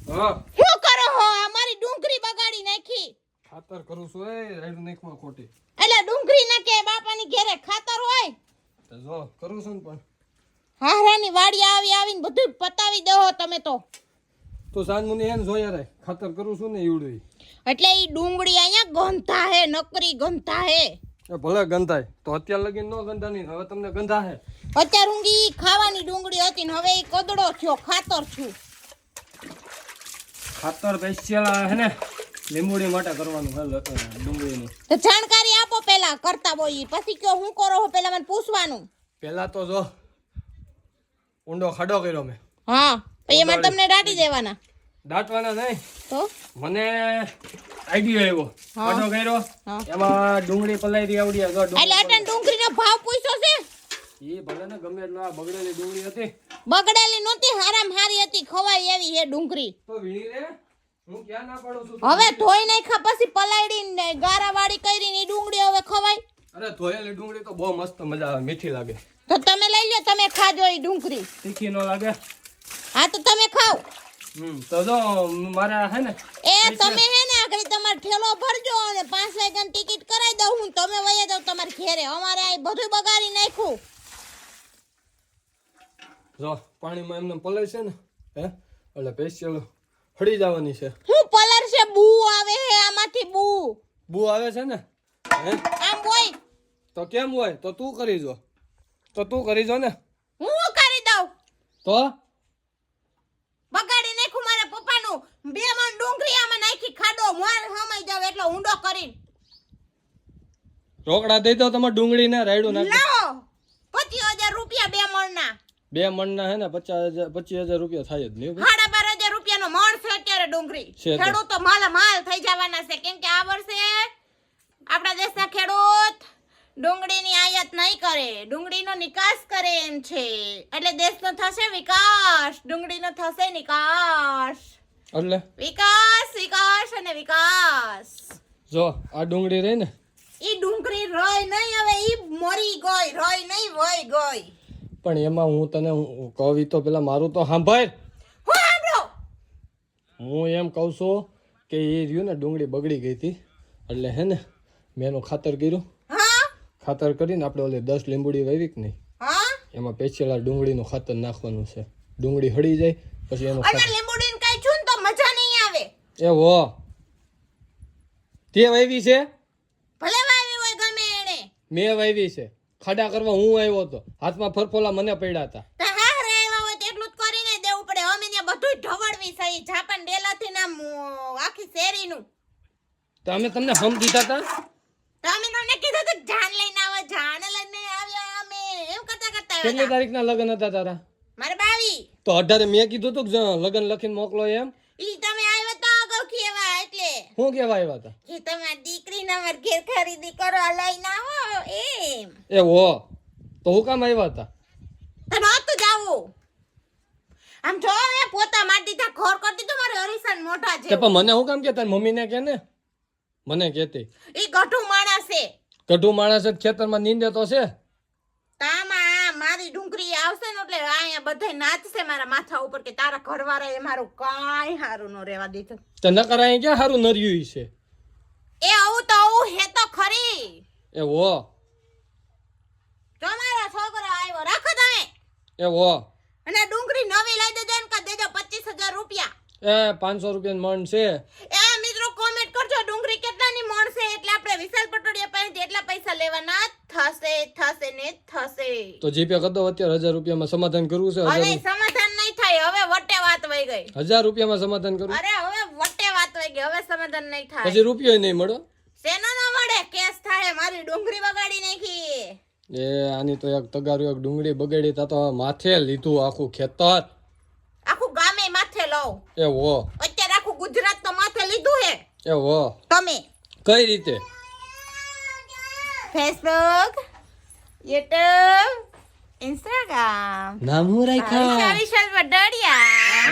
હા શું કરો હો? અમારી ડુંગળી બગાડી નાખી. ખાતર કરું છું એ રાઈડ નાખમાં ખોટી. એટલે ડુંગળી ના કે બાપાની ઘરે ખાતર હોય તો જો કરું છું ને પણ હારાની વાડી આવીને બધું પતાવી દો તમે તો. તો સાંજમુની એને જોયા રે ખાતર કરું છું ને ઈવડું. એટલે ઈ ડુંગળી અહીંયા ગંધા હે, નકરી ગંધા હે. એ ભલે ગંધાય તો અત્યાર લગીન નો ગંધા નહીં, હવે તમને ગંધા હે. અત્યાર ઊંઘી ખાવાની ડુંગળી હતી ને હવે ઈ કદડો થયો, ખાતર છું. ખાતર પેશિયલ હે ને લીંબુડી માટે કરવાનું હે ડુંગળીનું. તો જાણકારી આપો પહેલા કરતા બોઈ, પછી કયો હું કરો હો પહેલા મને પૂછવાનું. પહેલા તો જો ઊંડો ખાડો કર્યો મેં. હા પછી એમાં તમને દાટી દેવાના. દાટવાના નહીં તો મને આઈડિયા આવ્યો. ખાડો કર્યો એમાં ડુંગળી પલાળી આવડી. એટલે અટન ડુંગળીનો ભાવ પૂછ્યો છે? ઈ ભલે ને ગમે એટલા બગડેલી ડુંગળી હતી. બગડેલી નહોતી, હારામ હારી હતી, ખવાય એવી હે ડુંગળી. તો વીણી લે, હું ક્યાં ના પાડું છું. હવે ધોઈ નાખ્યા પછી પલાળીને ગારાવાળી કરીને ઈ ડુંગળી હવે ખવાય? અરે ધોયેલી ડુંગળી તો બહુ મસ્ત મજા આવે, મીઠી લાગે. તો તમે લઈ લ્યો, તમે ખાજો ઈ ડુંગળી. તીખી નો લાગે? હા તો તમે ખાઓ. તો જો મારા હે ને તમે હે ને આગળ તમારો ઠેલો ભરજો અને 5 વાગ્યાની ટિકિટ કરાવી દઉં હું, તમે વયા જાવ તમારે ઘરે. અમારે આ બધું બગાડી નાખ્યું. જો પાણીમાં એમને પલાય છે ને હે એટલે પેશિયલ હળી જવાની છે. હું પલર છે? બૂ આવે હે આમાંથી, બૂ બુ આવે છે ને હે. આમ હોય તો કેમ હોય? તો તું કરી જો. ને હું કરી દઉં. તો બગાડી નાખ્યું મારા પપ્પાનું. 2 મણ ડુંગળી આમાં નાખી ખાડો મોર હમાઈ જાવ એટલો ઊંડો કરીને. રોકડા દઈ દો તમારે ડુંગળી ને રાયડું નાખી. લાવો 25,000 રૂપિયા 2 મણના. 2 મણના હે ને 25,000 રૂપિયા થાય જ નહીં. 12,500 રૂપિયાનો મણ છે અત્યારે ડુંગળી. ખેડૂતો માલ થઈ જવાના છે, કેમ કે આ વર્ષે આપણા દેશના ખેડૂત ડુંગળીની આયાત નહીં કરે, ડુંગળીનો નિકાસ કરે એમ છે. એટલે દેશનો થશે વિકાસ, ડુંગળીનો થશે નિકાસ. એટલે વિકાસ અને વિકાસ. જો આ ડુંગળી રહી ને, ઈ ડુંગળી રોય નહીં, હવે ઈ મરી ગઈ, રોય નહીં વઈ ગઈ. પણ એમાં હું તને કહું તો પેલા મારું તો સાંભળ. હું સાંભળો? હું એમ કહું છું કે એ રહ્યું ને ડુંગળી બગડી ગઈ હતી એટલે હે ને મેં એનું ખાતર કર્યું. ખાતર કરીને આપણે ઓલી 10 લીંબુડી વાવી કે નહીં, એમાં પેશિયલ ડુંગળીનું ખાતર નાખવાનું છે. ડુંગળી હળી જાય પછી એનું ખાતર. લીંબુડીને કાઈ છું તો મજા નહીં આવે. એ હો તે વાવી છે? ભલે વાવી હોય ગમે એને. મેં વાવી છે. ખાડા કરવા હું આવ્યો હતો, હાથમાં ફરફોલા મને પડ્યા હતા. તો હા રે આવ્યા હોય તો એટલું જ કરીને દેવું પડે. અમે ને બધું ઢવળવી સહી જાપાન ડેલાથી નામ આખી શેરીનું. તો અમે તમને હમ દીધા હતા. તો અમે તમને કીધું તો જાન લઈને આવો, જાન લઈને આવ્યા અમે. એમ કરતા કેટલી તારીખના લગ્ન હતા તારા? મારે 22. તો 18 મેં કીધું તું કે લગ્ન લખીને મોકલો એમ. ઈ તમે આવ્યા તો અગાઉ કેવા એટલે. હું કેવા આવ્યા હતા? કે તમારી દીકરીને અમાર ઘેર ખરીદી કરવા લઈને આવો એમ. એ હો તો હું કામ આવ્યા હતા? તો નહોતું જાવું. આમ જો એ પોતા મારી દીધા, ખોર કરી દીધું મારે હરીસન મોઢા છે. પણ મને હું કામ કે તારી મમ્મીને કે ને મને કહેતી. ઈ ગઢું માણસ છે. ગઢું માણસ જ ખેતરમાં નીંદે તો છે. તામાં મારી ડુંગળી આવશે ને એટલે અહીંયા બધાય નાચશે મારા માથા ઉપર કે તારા ઘરવાળાએ મારું કાંઈ હારું ન રહેવા દીધું. તો નકર અહીં ક્યાં હારું નર્યું છે? એ આવું તો આવું હે તો ખરી. એ હો જો મારો છોકરો આવ્યો, રાખો તમે. એ હો અને ડુંગળી નવી લઈ દેજો ને કરી દેજો 25,000 રૂપિયા. એ 500 રૂપિયાનું મણ છે. એ મિત્રો કોમેન્ટ કરજો ડુંગળી કેટલાની મણ છે, એટલે આપણે વિશાલ પટોડિયા પાસેથી એટલા પૈસા લેવાના થશે ને થશે. તો જીપે કરી દો અત્યારે 1000 રૂપિયામાં સમાધાન કરવું છે. અરે સમાધાન નહીં થાય, હવે વટે વાત વઈ ગઈ. 1000 રૂપિયામાં સમાધાન કરવું? અરે હવે વટે વાત વઈ ગઈ, હવે સમાધાન નહીં થાય. પછી રૂપિયો નહીં મળો. સેનો ન મળે, કેસ થાય. મારી ડુંગળી બગાડી નાખી. એ આની તો એક તગારું એક ડુંગળી બગાડી તા તો માથે લીધું આખું ખેતર. આખું ગામે માથે લઉં. એ હો અત્યારે આખું ગુજરાત તો માથે લીધું હે. એ હો તમે કઈ રીતે? Facebook, YouTube, Instagram. નામ હું રાખ્યા? વિશાલ પટોડિયા.